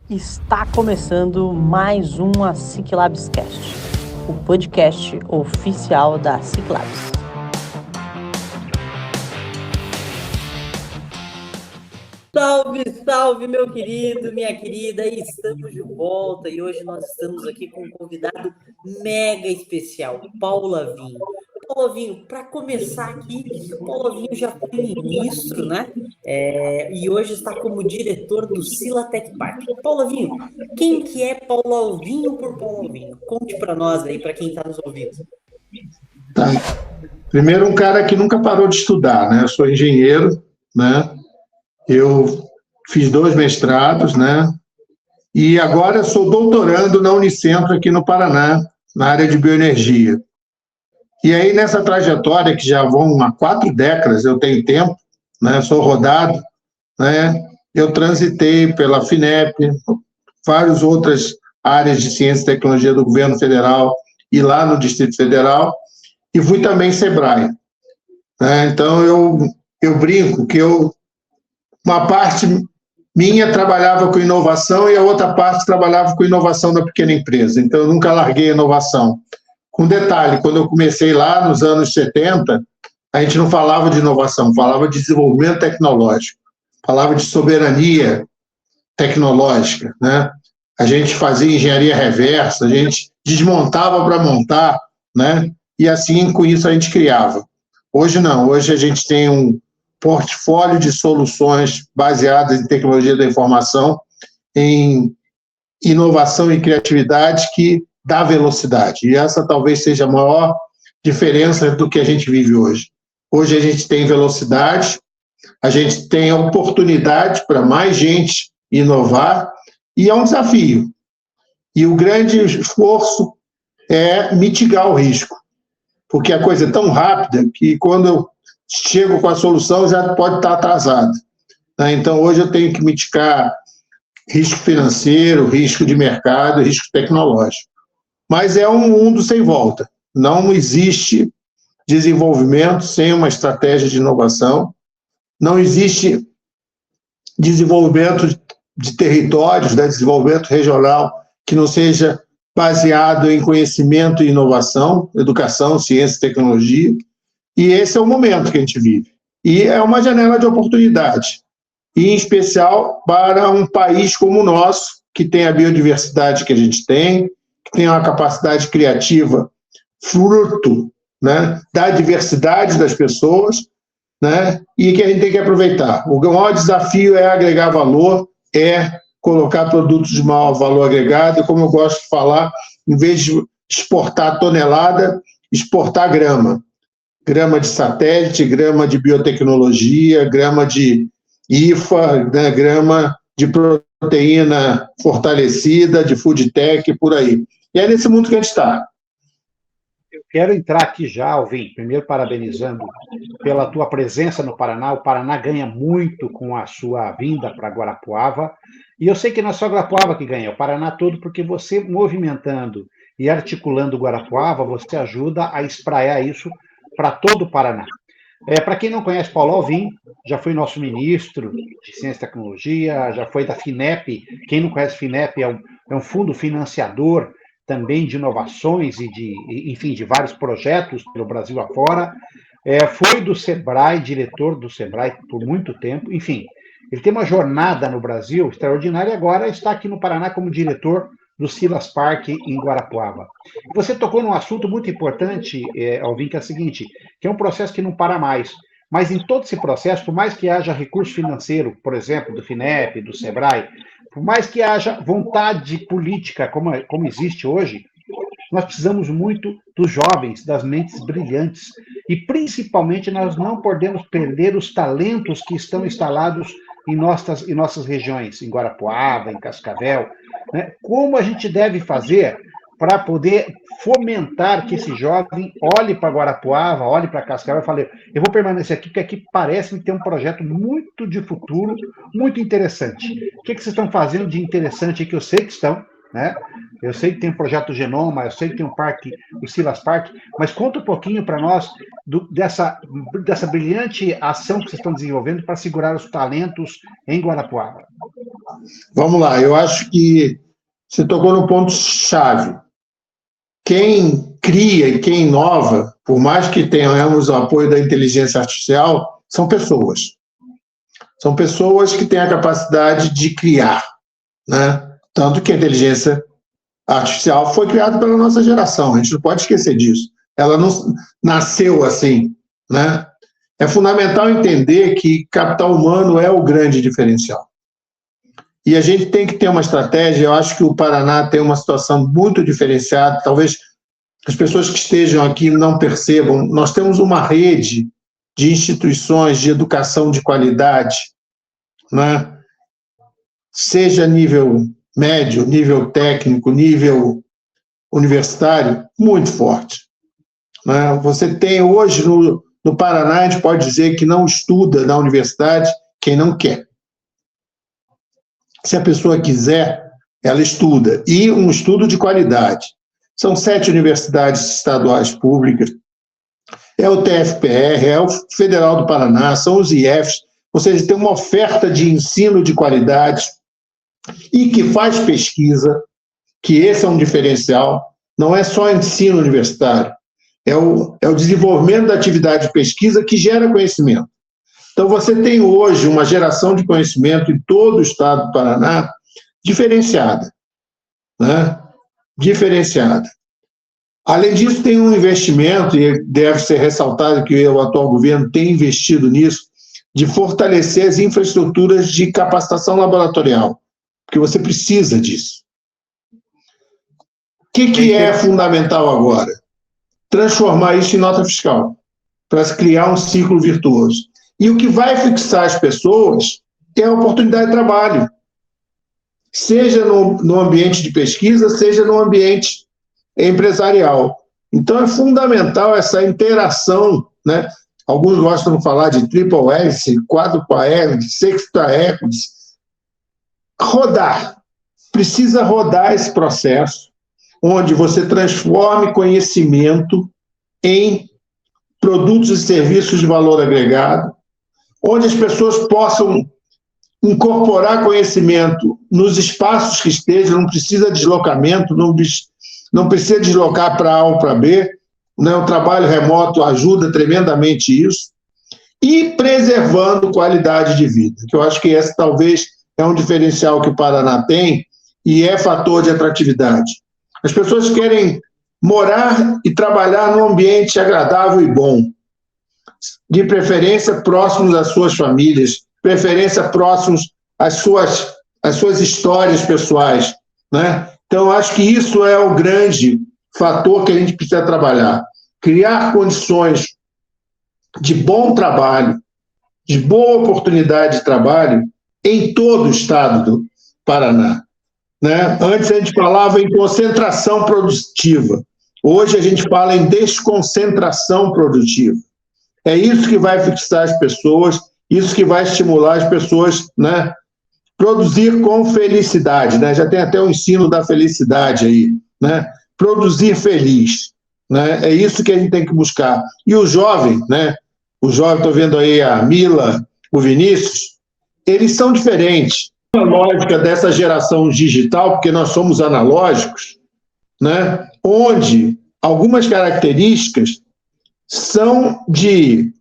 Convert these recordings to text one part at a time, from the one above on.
Está começando mais um Ciclabs Cast, o podcast oficial da Ciclabs. Salve, salve, meu querido, minha querida, estamos de volta e hoje nós estamos aqui com um convidado mega especial, Paulo Lavinho. Paulo Lavinho, para começar aqui, Paulo Lavinho já foi ministro, né? E hoje está como diretor do Silatec Park. Paulo Lavinho, quem que é Paulo Lavinho por Paulo Lavinho? Conte para nós aí, para quem está nos ouvindo. Tá. Primeiro, um cara que nunca parou de estudar, né? Eu sou engenheiro, né? Eu fiz 2 mestrados, né? E agora sou doutorando na Unicentro aqui no Paraná, na área de bioenergia. E aí, nessa trajetória, que já vão há 4 décadas, eu tenho tempo, né? Sou rodado, né? Eu transitei pela FINEP, várias outras áreas de ciência e tecnologia do governo federal e lá no Distrito Federal, e fui também Sebrae. Então, eu brinco que uma parte minha trabalhava com inovação e a outra parte trabalhava com inovação da pequena empresa. Então, eu nunca larguei a inovação. Com detalhe, quando eu comecei lá nos anos 70, a gente não falava de inovação, falava de desenvolvimento tecnológico, falava de soberania tecnológica, né? A gente fazia engenharia reversa, a gente desmontava para montar, né? E assim, com isso, a gente criava. Hoje não, hoje a gente tem um portfólio de soluções baseadas em tecnologia da informação, em inovação e criatividade que dá velocidade. E essa talvez seja a maior diferença do que a gente vive hoje. Hoje a gente tem velocidade, a gente tem oportunidade para mais gente inovar, e é um desafio. E o grande esforço é mitigar o risco, porque a coisa é tão rápida que quando eu chego com a solução já pode estar atrasado. Então, hoje eu tenho que mitigar risco financeiro, risco de mercado, risco tecnológico. Mas é um mundo sem volta. Não existe desenvolvimento sem uma estratégia de inovação, não existe desenvolvimento de territórios, né, desenvolvimento regional que não seja baseado em conhecimento e inovação, educação, ciência e tecnologia. E esse é o momento que a gente vive. E é uma janela de oportunidade, e em especial para um país como o nosso, que tem a biodiversidade que a gente tem, que tem uma capacidade criativa fruto, né, da diversidade das pessoas, né, e que a gente tem que aproveitar. O maior desafio é agregar valor, é colocar produtos de maior valor agregado, e como eu gosto de falar, em vez de exportar tonelada, exportar grama. Grama de satélite, grama de biotecnologia, grama de IFA, né, grama de proteína fortalecida, de food tech, por aí. E é nesse mundo que a gente está. Eu quero entrar aqui já, Alvin, primeiro parabenizando pela tua presença no Paraná. O Paraná ganha muito com a sua vinda para Guarapuava. E eu sei que não é só Guarapuava que ganha, é o Paraná todo, porque você movimentando e articulando Guarapuava, você ajuda a espraiar isso para todo o Paraná. Para quem não conhece Paulo Alvim, já foi nosso ministro de Ciência e Tecnologia, já foi da FINEP. Quem não conhece FINEP é um fundo financiador também de inovações e enfim, de vários projetos pelo Brasil afora. Foi do Sebrae, diretor do Sebrae por muito tempo. Enfim, ele tem uma jornada no Brasil extraordinária e agora está aqui no Paraná como diretor do Silas Park em Guarapuava. Você tocou num assunto muito importante, Alvin, que é o seguinte, que é um processo que não para mais. Mas em todo esse processo, por mais que haja recurso financeiro, por exemplo, do FINEP, do Sebrae, por mais que haja vontade política, como existe hoje, nós precisamos muito dos jovens, das mentes brilhantes. E, principalmente, nós não podemos perder os talentos que estão instalados em nossas regiões, em Guarapuava, em Cascavel. Né? Como a gente deve fazer para poder fomentar que esse jovem olhe para Guarapuava, olhe para Cascavel e fale, eu vou permanecer aqui, porque aqui parece-me ter um projeto muito de futuro, muito interessante. O que vocês estão fazendo de interessante que eu sei que estão, né? Eu sei que tem o projeto Genoma, eu sei que tem o parque, o Silas Park, mas conta um pouquinho para nós dessa brilhante ação que vocês estão desenvolvendo para segurar os talentos em Guarapuava. Vamos lá, eu acho que você tocou no ponto-chave. Quem cria e quem inova, por mais que tenhamos o apoio da inteligência artificial, são pessoas. São pessoas que têm a capacidade de criar, né? Tanto que a inteligência artificial foi criada pela nossa geração, a gente não pode esquecer disso. Ela não nasceu assim, né? É fundamental entender que capital humano é o grande diferencial. E a gente tem que ter uma estratégia. Eu acho que o Paraná tem uma situação muito diferenciada, talvez as pessoas que estejam aqui não percebam. Nós temos uma rede de instituições de educação de qualidade, né? Seja nível médio, nível técnico, nível universitário, muito forte, né? Você tem hoje no Paraná, a gente pode dizer que não estuda na universidade quem não quer. Se a pessoa quiser, ela estuda, e um estudo de qualidade. São 7 universidades estaduais públicas, é o TFPR, é o Federal do Paraná, são os IFs, ou seja, tem uma oferta de ensino de qualidade e que faz pesquisa, que esse é um diferencial, não é só ensino universitário, é o desenvolvimento da atividade de pesquisa que gera conhecimento. Então, você tem hoje uma geração de conhecimento em todo o estado do Paraná diferenciada, né? Diferenciada. Além disso, tem um investimento, e deve ser ressaltado que o atual governo tem investido nisso, de fortalecer as infraestruturas de capacitação laboratorial, porque você precisa disso. O que é fundamental agora? Transformar isso em nota fiscal, para criar um ciclo virtuoso. E o que vai fixar as pessoas é a oportunidade de trabalho, seja no ambiente de pesquisa, seja no ambiente empresarial. Então, é fundamental essa interação, né? Alguns gostam de falar de triple hélice, quádrupla hélice, sexta hélice. Rodar. Precisa rodar esse processo, onde você transforme conhecimento em produtos e serviços de valor agregado, onde as pessoas possam incorporar conhecimento nos espaços que estejam, não precisa de deslocamento, não precisa deslocar para A ou para B, né? O trabalho remoto ajuda tremendamente isso, e preservando qualidade de vida, que eu acho que esse talvez é um diferencial que o Paraná tem e é fator de atratividade. As pessoas querem morar e trabalhar num ambiente agradável e bom, de preferência próximos às suas famílias, preferência próximos às suas histórias pessoais, né? Então, acho que isso é o grande fator que a gente precisa trabalhar. Criar condições de bom trabalho, de boa oportunidade de trabalho em todo o estado do Paraná, né? Antes a gente falava em concentração produtiva. Hoje a gente fala em desconcentração produtiva. É isso que vai fixar as pessoas, isso que vai estimular as pessoas, né? Produzir com felicidade, né? Já tem até o ensino da felicidade aí, né? Produzir feliz, né? É isso que a gente tem que buscar. E o jovem, né? O jovem, estou vendo aí a Mila, o Vinícius, eles são diferentes. A lógica dessa geração digital, porque nós somos analógicos, né? Onde algumas características são de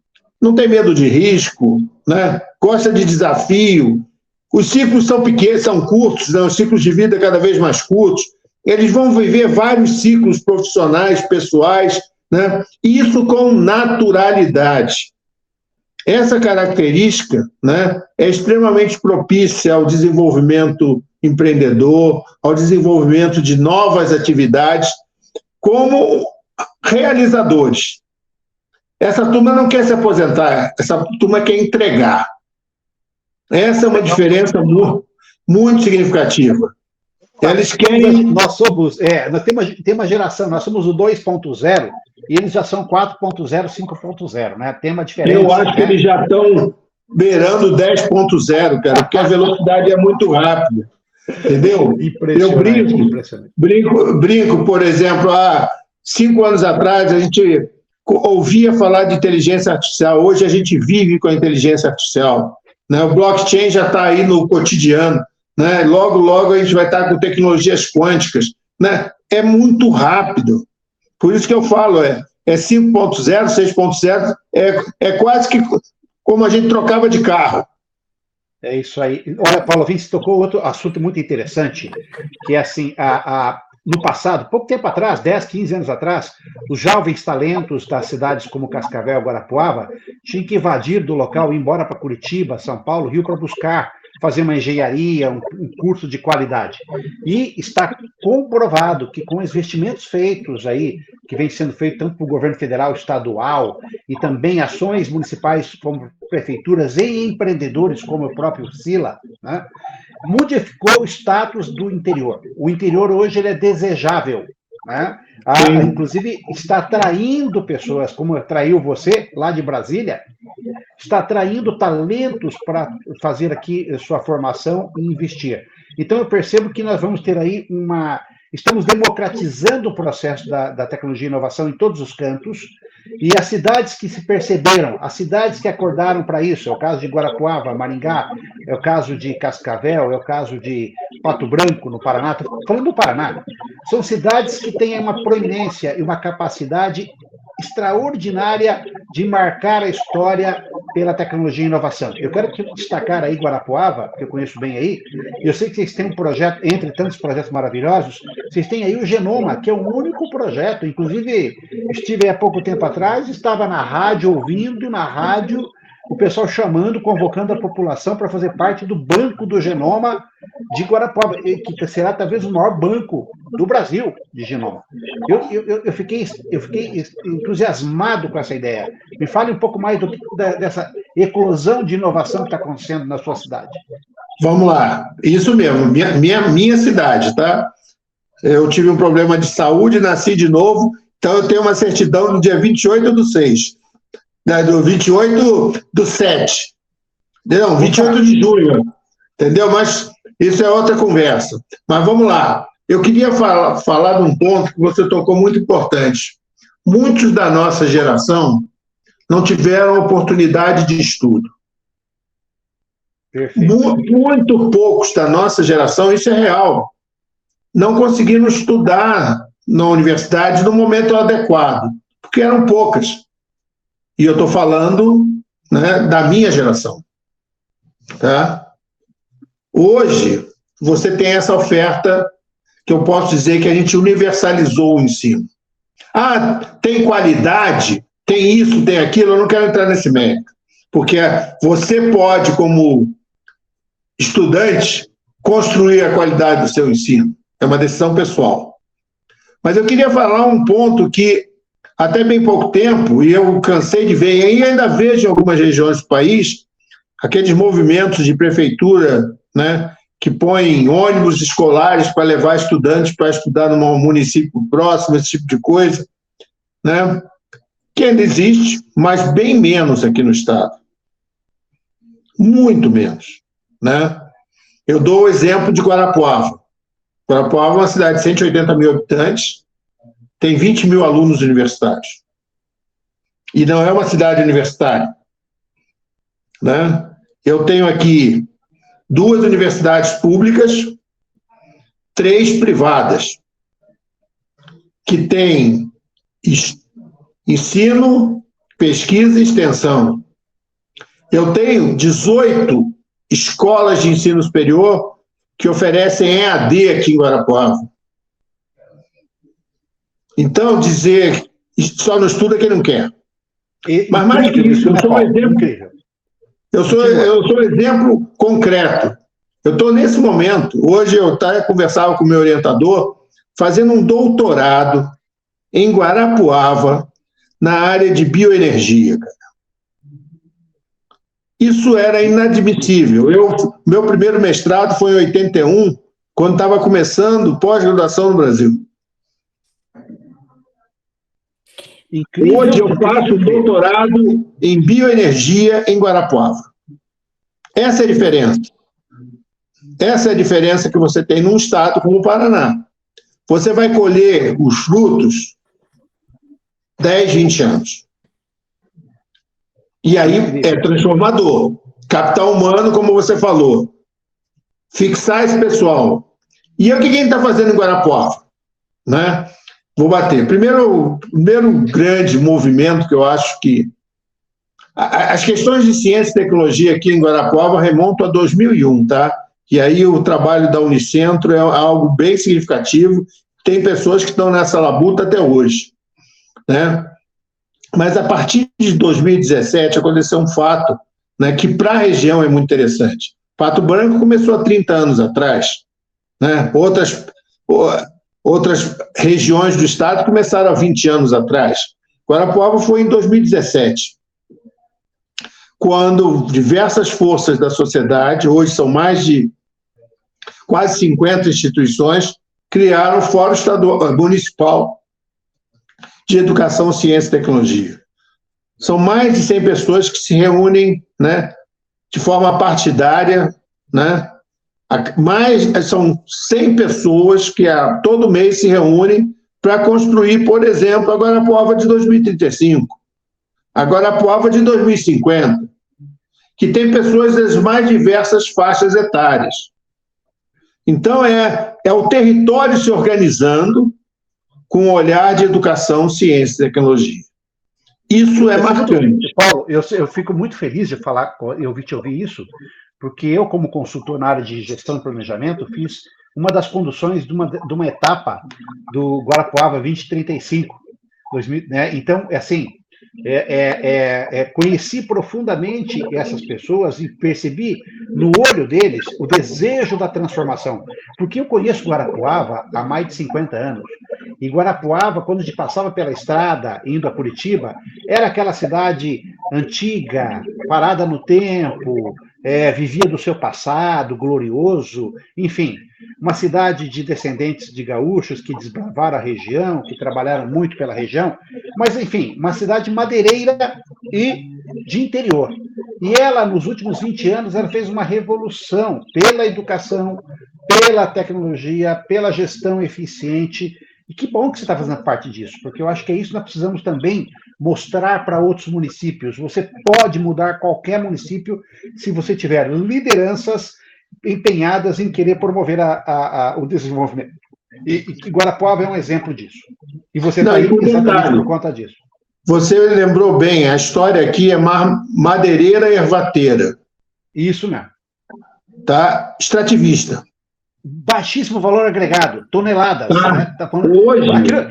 não tem medo de risco, né? Gosta de desafio. Os ciclos são pequenos, são curtos, né? Os ciclos de vida cada vez mais curtos. Eles vão viver vários ciclos profissionais, pessoais, né? Isso com naturalidade. Essa característica, né, é extremamente propícia ao desenvolvimento empreendedor, ao desenvolvimento de novas atividades, como realizadores. Essa turma não quer se aposentar, essa turma quer entregar. Essa é uma diferença muito significativa. Eles querem... Nós somos, nós temos uma geração, nós somos o 2.0 e eles já são 4.0, 5.0, né? Tem uma diferença. Eu acho que eles já estão beirando 10.0, cara, porque a velocidade é muito rápida. Entendeu? Eu brinco, por exemplo, há 5 anos atrás a gente ouvia falar de inteligência artificial, hoje a gente vive com a inteligência artificial, né? O blockchain já está aí no cotidiano. né? Logo, logo a gente vai estar com tecnologias quânticas, né? É muito rápido. Por isso que eu falo, é 5.0, 6.0, é quase que como a gente trocava de carro. É isso aí. Olha, Paulo, você tocou outro assunto muito interessante, que é assim, no passado, pouco tempo atrás, 10, 15 anos atrás, os jovens talentos das cidades como Cascavel, Guarapuava, tinham que invadir do local, ir embora para Curitiba, São Paulo, Rio, para buscar fazer uma engenharia, um curso de qualidade. E está comprovado que com os investimentos feitos aí, que vem sendo feito tanto para o governo federal, estadual, e também ações municipais como prefeituras e empreendedores como o próprio Sila, né, modificou o status do interior. O interior hoje ele é desejável, né? Inclusive está atraindo pessoas, como atraiu você lá de Brasília, está atraindo talentos para fazer aqui sua formação e investir. Então eu percebo que nós vamos ter aí estamos democratizando o processo da tecnologia e inovação em todos os cantos, e as cidades que se perceberam, as cidades que acordaram para isso, é o caso de Guarapuava, Maringá, é o caso de Cascavel, é o caso de Pato Branco, no Paraná, estou falando do Paraná, são cidades que têm uma proeminência e uma capacidade extraordinária de marcar a história pela tecnologia e inovação. Eu quero destacar aí Guarapuava, que eu conheço bem aí, e eu sei que vocês têm um projeto, entre tantos projetos maravilhosos, vocês têm aí o Genoma, que é o único projeto, inclusive estive há pouco tempo atrás, estava na rádio, ouvindo na rádio, o pessoal chamando, convocando a população para fazer parte do Banco do Genoma de Guarapuava, que será talvez o maior banco do Brasil de genoma. Eu fiquei entusiasmado com essa ideia. Me fale um pouco mais dessa eclosão de inovação que está acontecendo na sua cidade. Vamos lá, isso mesmo, minha cidade, tá? Eu tive um problema de saúde, nasci de novo, então eu tenho uma certidão do dia 28/6, do 28/7, não, 28 de junho, entendeu? Mas isso é outra conversa. Mas vamos lá, eu queria falar de um ponto que você tocou muito importante. Muitos da nossa geração não tiveram oportunidade de estudo. Muito poucos da nossa geração, isso é real, não conseguiram estudar na universidade no momento adequado, porque eram poucas. E eu estou falando, né, da minha geração. Tá? Hoje, você tem essa oferta que eu posso dizer que a gente universalizou o ensino. Tem qualidade, tem isso, tem aquilo, eu não quero entrar nesse mérito, porque você pode, como estudante, construir a qualidade do seu ensino. É uma decisão pessoal. Mas eu queria falar um ponto que, até bem pouco tempo, e eu cansei de ver, e ainda vejo em algumas regiões do país, aqueles movimentos de prefeitura, né, que põem ônibus escolares para levar estudantes para estudar num município próximo, esse tipo de coisa, né, que ainda existe, mas bem menos aqui no estado. Muito menos. Né? Eu dou o exemplo de Guarapuava. Guarapuava é uma cidade de 180 mil habitantes, tem 20 mil alunos universitários. E não é uma cidade universitária. Né? Eu tenho aqui 2 universidades públicas, 3 privadas, que têm ensino, pesquisa e extensão. Eu tenho 18 escolas de ensino superior que oferecem EAD aqui em Guarapuava. Então, dizer só não estuda quem não quer. Mas mais que isso, eu sou um exemplo. Eu sou um exemplo concreto. Eu estou nesse momento, hoje eu conversava com o meu orientador, fazendo um doutorado em Guarapuava, na área de bioenergia, cara. Isso era inadmissível. Meu primeiro mestrado foi em 81, quando estava começando pós-graduação no Brasil. Incrível. Hoje eu faço doutorado em bioenergia em Guarapuava. Essa é a diferença. Essa é a diferença que você tem num estado como o Paraná. Você vai colher os frutos 10, 20 anos. E aí é transformador. Capital humano, como você falou. fixar esse pessoal. E o que a gente está fazendo em Guarapuava? Né? Vou bater. Primeiro grande movimento que eu acho que... As questões de ciência e tecnologia aqui em Guarapuava remontam a 2001, tá? E aí o trabalho da Unicentro é algo bem significativo. Tem pessoas que estão nessa labuta até hoje, né? Mas a partir de 2017 aconteceu um fato, né, que para a região é muito interessante. Pato Branco começou há 30 anos atrás, né? Outras regiões do estado começaram há 20 anos atrás. Guarapuava foi em 2017, quando diversas forças da sociedade, hoje são mais de quase 50 instituições, criaram o Fórum Municipal de Educação, Ciência e Tecnologia. São mais de 100 pessoas que se reúnem, né, de forma partidária, né? São 100 pessoas que todo mês se reúnem para construir, por exemplo, a Guarapuava de 2035, a Guarapuava de 2050, que tem pessoas das mais diversas faixas etárias. Então, é o território se organizando com um olhar de educação, ciência e tecnologia. Isso é marcante. Paulo, eu fico muito feliz de te ouvir isso, porque eu, como consultor na área de gestão e planejamento, fiz uma das conduções de uma etapa do Guarapuava 2035. 2000, né? Então, assim, conheci profundamente essas pessoas e percebi no olho deles o desejo da transformação. Porque eu conheço Guarapuava há mais de 50 anos. E Guarapuava, quando a gente passava pela estrada, indo a Curitiba, era aquela cidade antiga, parada no tempo, vivia do seu passado glorioso, enfim, uma cidade de descendentes de gaúchos que desbravaram a região, que trabalharam muito pela região, mas, enfim, uma cidade madeireira e de interior. E ela, nos últimos 20 anos, ela fez uma revolução pela educação, pela tecnologia, pela gestão eficiente. E que bom que você está fazendo parte disso, porque eu acho que é isso que nós precisamos também mostrar para outros municípios. Você pode mudar qualquer município se você tiver lideranças empenhadas em querer promover o desenvolvimento. E Guarapuava é um exemplo disso. E você está aí exatamente por conta disso. Você lembrou bem, a história aqui é madeireira e ervateira. Isso mesmo. Tá? Extrativista. Baixíssimo valor agregado, toneladas. Né? Tá falando... Hoje,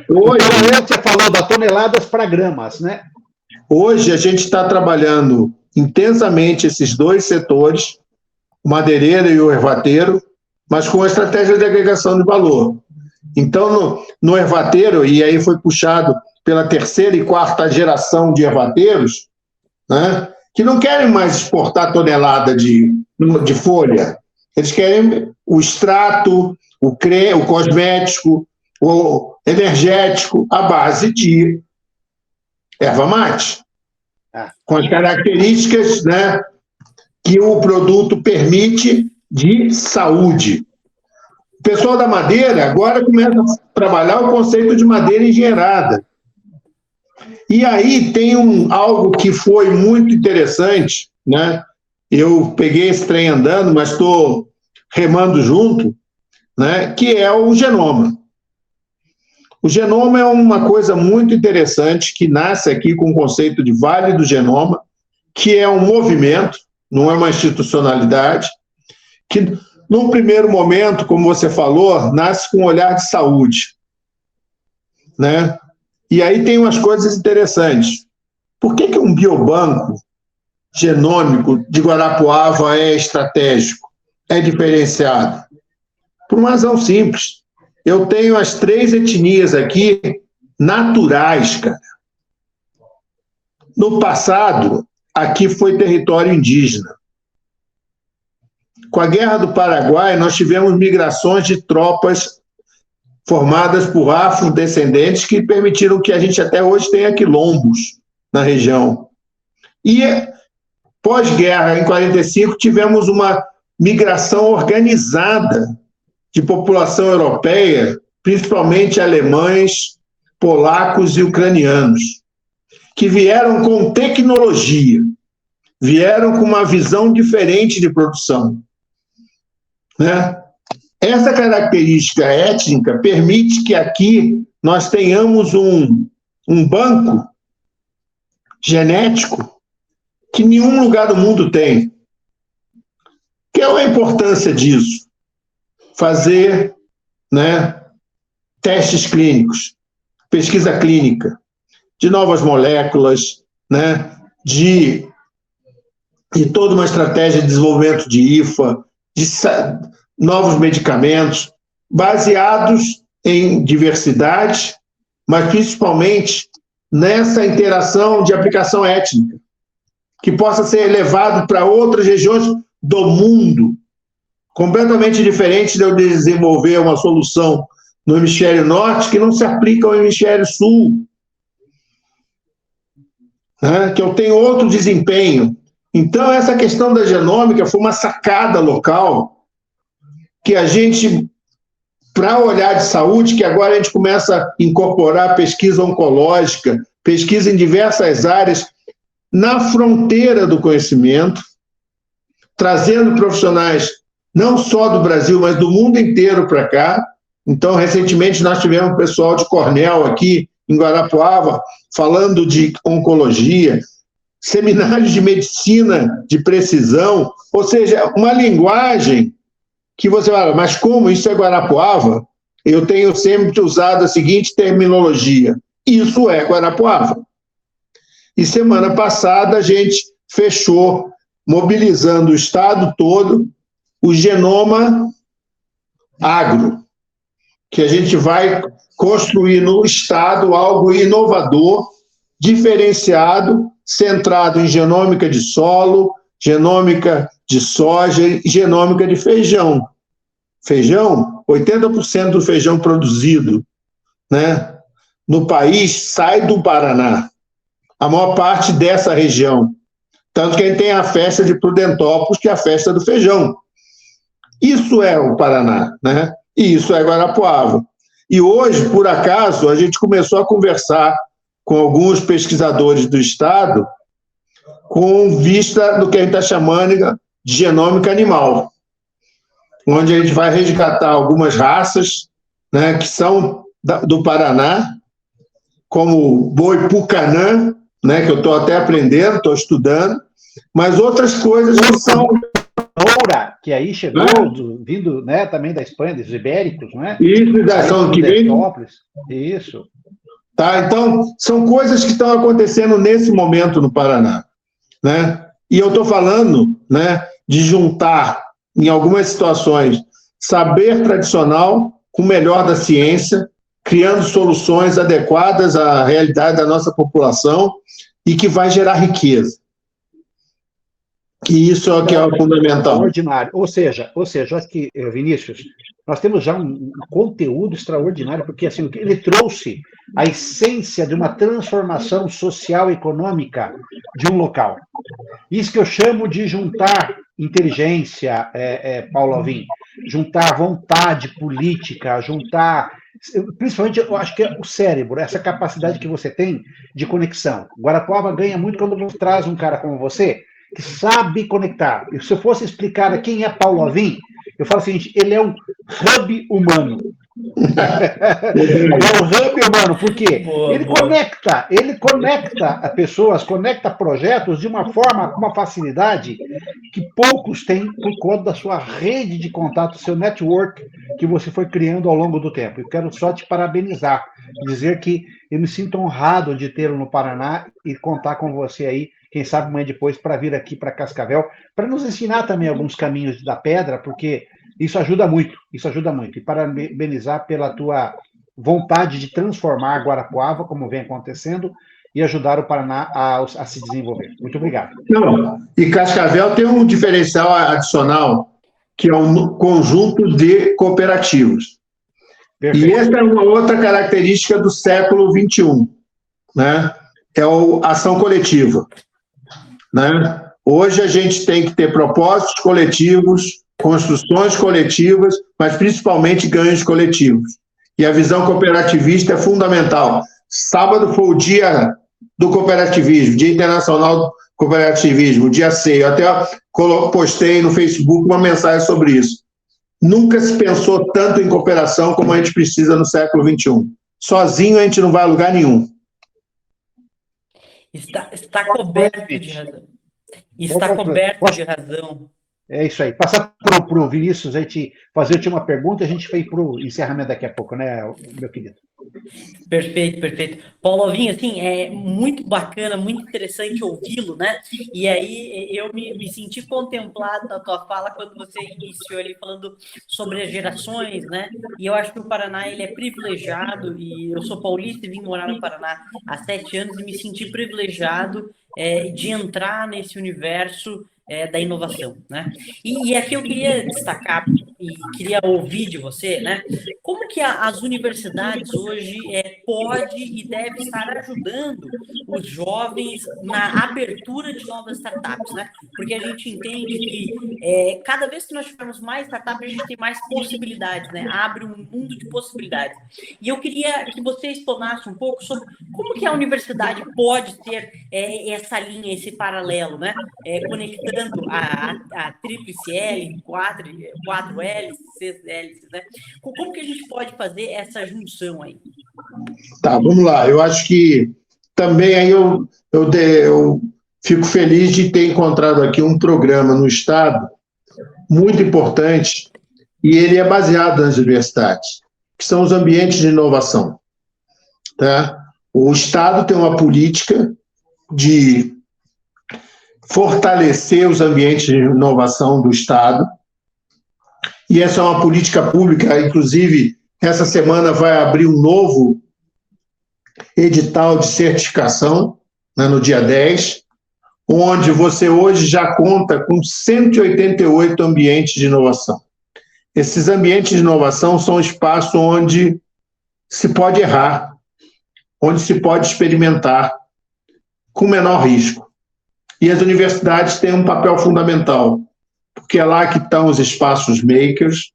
você falou da toneladas para gramas, né? Hoje a gente está trabalhando intensamente esses dois setores, o madeireiro e o ervateiro, mas com a estratégia de agregação de valor. Então, no ervateiro, e aí foi puxado pela terceira e quarta geração de ervateiros, né, que não querem mais exportar tonelada de folha. Eles querem o extrato, o cosmético, o energético, à base de erva mate, com as características, né, que o produto permite de saúde. O pessoal da madeira agora começa a trabalhar o conceito de madeira engenheirada. E aí tem algo que foi muito interessante, né? Eu peguei esse trem andando, mas estou remando junto, né? Que é o genoma. O genoma é uma coisa muito interessante que nasce aqui com o conceito de Vale do Genoma, que é um movimento, não é uma institucionalidade, que, num primeiro momento, como você falou, nasce com um olhar de saúde, né? E aí tem umas coisas interessantes. Por que um biobanco genômico de Guarapuava é estratégico, é diferenciado? Por uma razão simples. Eu tenho as 3 etnias aqui naturais, cara. No passado, aqui foi território indígena. Com a Guerra do Paraguai, nós tivemos migrações de tropas formadas por afrodescendentes que permitiram que a gente até hoje tenha quilombos na região. E pós-guerra, em 45, tivemos uma migração organizada de população europeia, principalmente alemães, polacos e ucranianos, que vieram com tecnologia, vieram com uma visão diferente de produção. né? Essa característica étnica permite que aqui nós tenhamos um banco genético que nenhum lugar do mundo tem. Qual é a importância disso? Fazer, né, testes clínicos, pesquisa clínica, de novas moléculas, né, de toda uma estratégia de desenvolvimento de IFA, de novos medicamentos, baseados em diversidade, mas principalmente nessa interação de aplicação étnica, que possa ser levado para outras regiões do mundo, completamente diferente de eu desenvolver uma solução no hemisfério norte que não se aplica ao hemisfério sul, né? Que eu tenho outro desempenho. Então, essa questão da genômica foi uma sacada local que a gente, para olhar de saúde, que agora a gente começa a incorporar pesquisa oncológica, pesquisa em diversas áreas, na fronteira do conhecimento, trazendo profissionais não só do Brasil, mas do mundo inteiro para cá. Então, recentemente, nós tivemos o pessoal de Cornell aqui em Guarapuava, falando de oncologia, seminários de medicina de precisão, ou seja, uma linguagem que você fala, mas como isso é Guarapuava? Eu tenho sempre usado a seguinte terminologia, isso é Guarapuava. E semana passada a gente fechou, mobilizando o estado todo, o Genoma Agro, que a gente vai construir no estado algo inovador, diferenciado, centrado em genômica de solo, genômica de soja e genômica de feijão. Feijão, 80% do feijão produzido, né, no país sai do Paraná. A maior parte dessa região. Tanto que a gente tem a festa de Prudentópolis, que é a festa do feijão. Isso é o Paraná, né? E isso é Guarapuava. E hoje, por acaso, a gente começou a conversar com alguns pesquisadores do Estado com vista do que a gente está chamando de genômica animal, onde a gente vai resgatar algumas raças, né, que são do Paraná, como boi Pucanã, né, que eu estou até aprendendo, estou estudando, mas outras coisas que são... Oura, que aí chegou, vindo, né, também da Espanha, dos ibéricos, não é? Isso, da ação que vem. Isso. Tá, então, são coisas que estão acontecendo nesse momento no Paraná, né? E eu estou falando, né, de juntar, em algumas situações, saber tradicional com o melhor da ciência, criando soluções adequadas à realidade da nossa população e que vai gerar riqueza. E isso é o que é o fundamental. Extraordinário. Ou seja, acho que, Vinícius, nós temos já um conteúdo extraordinário, porque assim, ele trouxe a essência de uma transformação social e econômica de um local. Isso que eu chamo de juntar inteligência, Paulo Alvim, juntar vontade política, juntar... Principalmente, eu acho que é o cérebro, essa capacidade que você tem de conexão. Guarapuava ganha muito quando você traz um cara como você, que sabe conectar. E se eu fosse explicar quem é Paulo Alvim, eu falo o seguinte, ele é um hub humano. É um hub humano, porque ele conecta pessoas, conecta projetos de uma forma, com uma facilidade que poucos têm por conta da sua rede de contato, seu network que você foi criando ao longo do tempo. Eu quero só te parabenizar, dizer que eu me sinto honrado de tê-lo no Paraná e contar com você aí, quem sabe amanhã depois, para vir aqui para Cascavel, para nos ensinar também alguns caminhos da pedra, porque isso ajuda muito. E parabenizar pela tua vontade de transformar Guarapuava, como vem acontecendo, e ajudar o Paraná a se desenvolver. Muito obrigado. Não, e Cascavel tem um diferencial adicional, que é um conjunto de cooperativas. Perfeito. E essa é uma outra característica do século XXI, né? É a ação coletiva. Né? Hoje a gente tem que ter propósitos coletivos, construções coletivas, mas principalmente ganhos coletivos. E a visão cooperativista é fundamental. Sábado foi o dia do cooperativismo, Dia Internacional do Cooperativismo, dia 6. Eu até postei no Facebook uma mensagem sobre isso. nunca se pensou tanto em cooperação como a gente precisa no século XXI. Sozinho a gente não vai a lugar nenhum. Está coberto de razão. Está coberto de razão. É isso aí. Passar para o Vinícius, a gente fazer a última pergunta, a gente vai para o encerramento daqui a pouco, né, meu querido? Perfeito, perfeito. Paulo Alvim, assim, é muito bacana, muito interessante ouvi-lo, né? E aí eu me senti contemplado na tua fala quando você iniciou ali falando sobre as gerações, né? E eu acho que o Paraná, ele é privilegiado, e eu sou paulista e vim morar no Paraná há 7 anos e me senti privilegiado de entrar nesse universo da inovação, né? E aqui eu queria destacar e queria ouvir de você, né? Como que as universidades hoje pode e deve estar ajudando os jovens na abertura de novas startups, né? Porque a gente entende que cada vez que nós tivermos mais startups, a gente tem mais possibilidades, né? Abre um mundo de possibilidades. E eu queria que você explanasse um pouco sobre como que a universidade pode ter essa linha, esse paralelo, né? Conectando a tríplice L, 4 L's, 6 L's, né? Como que a gente pode fazer essa junção aí? Tá, vamos lá. Eu acho que também aí eu fico feliz de ter encontrado aqui um programa no Estado muito importante, e ele é baseado nas universidades, que são os ambientes de inovação. Tá? O Estado tem uma política de fortalecer os ambientes de inovação do Estado, e essa é uma política pública. Inclusive, essa semana vai abrir um novo edital de certificação, né, no dia 10, onde você hoje já conta com 188 ambientes de inovação. Esses ambientes de inovação são espaços onde se pode errar, onde se pode experimentar com menor risco. E as universidades têm um papel fundamental, porque é lá que estão os espaços makers,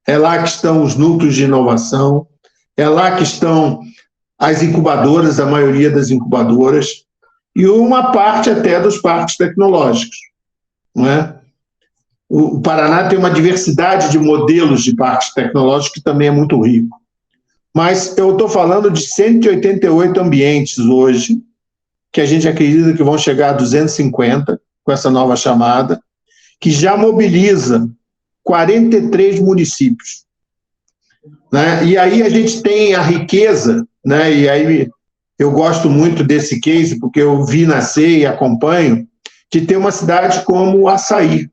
é lá que estão os núcleos de inovação, é lá que estão as incubadoras, a maioria das incubadoras, e uma parte até dos parques tecnológicos. Não é? O Paraná tem uma diversidade de modelos de parques tecnológicos que também é muito rico. Mas eu estou falando de 188 ambientes hoje, que a gente acredita que vão chegar a 250 com essa nova chamada, que já mobiliza 43 municípios. Né? E aí a gente tem a riqueza, né? E aí eu gosto muito desse case, porque eu vi nascer e acompanho, de ter uma cidade como Açaí,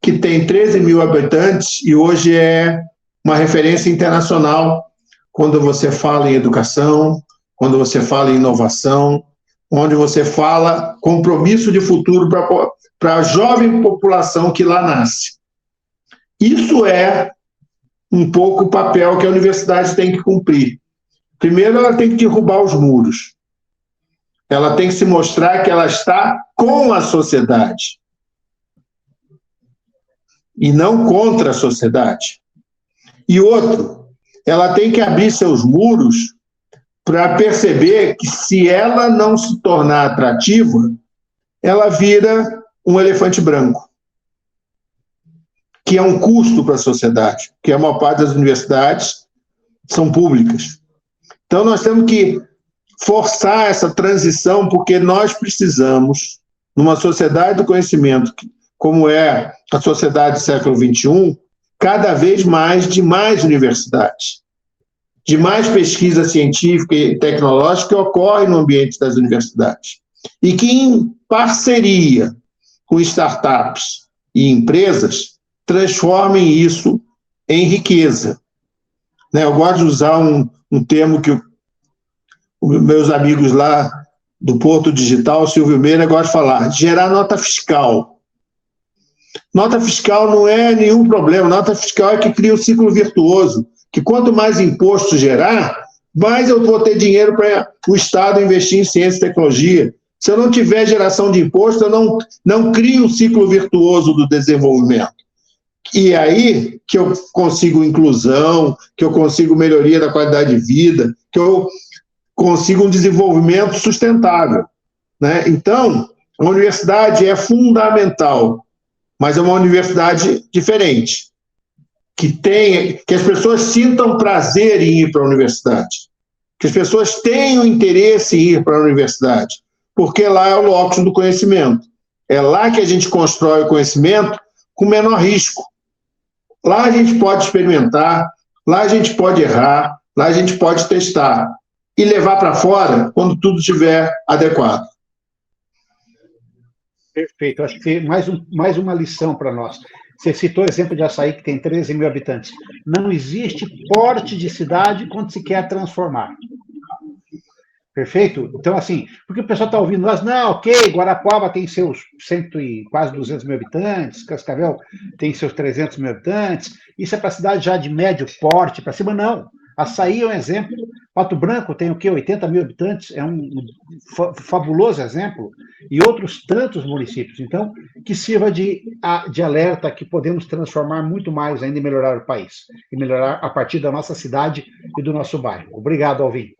que tem 13 mil habitantes e hoje é uma referência internacional quando você fala em educação, quando você fala em inovação, onde você fala compromisso de futuro para a jovem população que lá nasce. Isso é um pouco o papel que a universidade tem que cumprir. Primeiro, ela tem que derrubar os muros. Ela tem que se mostrar que ela está com a sociedade e não contra a sociedade. E outro, ela tem que abrir seus muros para perceber que, se ela não se tornar atrativa, ela vira um elefante branco, que é um custo para a sociedade, porque a maior parte das universidades são públicas. Então, nós temos que forçar essa transição, porque nós precisamos, numa sociedade do conhecimento, como é a sociedade do século XXI, cada vez mais de mais universidades, de mais pesquisa científica e tecnológica que ocorre no ambiente das universidades. E que, em parceria com startups e empresas, transformem isso em riqueza. Eu gosto de usar um termo que os meus amigos lá do Porto Digital, Silvio Meira, gostam de falar: gerar nota fiscal. Nota fiscal não é nenhum problema, nota fiscal é que cria um ciclo virtuoso, que quanto mais imposto gerar, mais eu vou ter dinheiro para o Estado investir em ciência e tecnologia. Se eu não tiver geração de imposto, eu não crio um ciclo virtuoso do desenvolvimento. E aí que eu consigo inclusão, que eu consigo melhoria da qualidade de vida, que eu consigo um desenvolvimento sustentável. Né? Então, a universidade é fundamental, mas é uma universidade diferente, que as pessoas sintam prazer em ir para a universidade, que as pessoas tenham interesse em ir para a universidade, porque lá é o locus do conhecimento. É lá que a gente constrói o conhecimento com menor risco. Lá a gente pode experimentar, lá a gente pode errar, lá a gente pode testar e levar para fora quando tudo estiver adequado. Perfeito. Acho que mais uma lição para nós. Você citou o exemplo de Açaí, que tem 13 mil habitantes. Não existe porte de cidade quando se quer transformar. Perfeito? Então, assim, porque o pessoal está ouvindo nós, não, ok, Guarapuava tem seus quase 200 mil habitantes, Cascavel tem seus 300 mil habitantes, isso é para cidade já de médio porte, para cima, não. Açaí é um exemplo, Pato Branco tem o quê? 80 mil habitantes, é um fabuloso exemplo, e outros tantos municípios. Então, que sirva de alerta que podemos transformar muito mais ainda e melhorar o país, e melhorar a partir da nossa cidade e do nosso bairro. Obrigado, Alvin.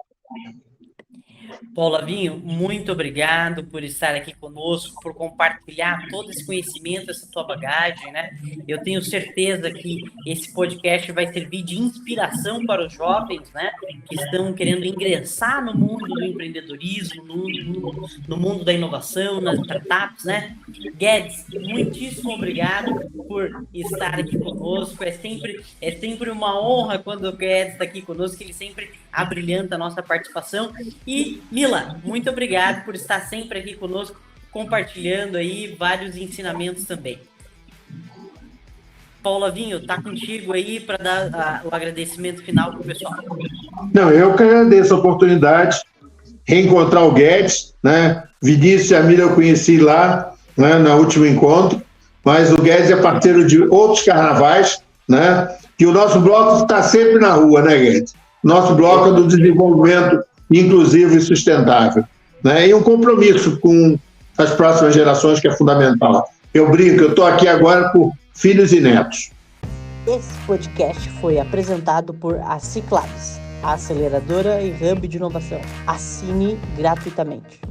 Paulo Lavinho, muito obrigado por estar aqui conosco, por compartilhar todo esse conhecimento, essa tua bagagem, né? Eu tenho certeza que esse podcast vai servir de inspiração para os jovens, né? Que estão querendo ingressar no mundo do empreendedorismo, no mundo da inovação, nas startups, né? Guedes, muitíssimo obrigado por estar aqui conosco. É sempre uma honra quando o Guedes está aqui conosco, que ele sempre abrilhanta a nossa participação. E Mila, muito obrigado por estar sempre aqui conosco, compartilhando aí vários ensinamentos também. Paulo Lavinho, tá contigo aí para dar o agradecimento final para o pessoal. Não, eu que agradeço a oportunidade, reencontrar o Guedes, né? Vinícius e a Mila eu conheci lá, né, no último encontro, mas o Guedes é parceiro de outros carnavais, né? E o nosso bloco está sempre na rua, né, Guedes? Nosso bloco é do desenvolvimento inclusivo e sustentável, né? E um compromisso com as próximas gerações que é fundamental. Eu brinco, eu estou aqui agora por filhos e netos. Esse podcast foi apresentado por a Ciclabs, a aceleradora e hub de inovação. Assine gratuitamente.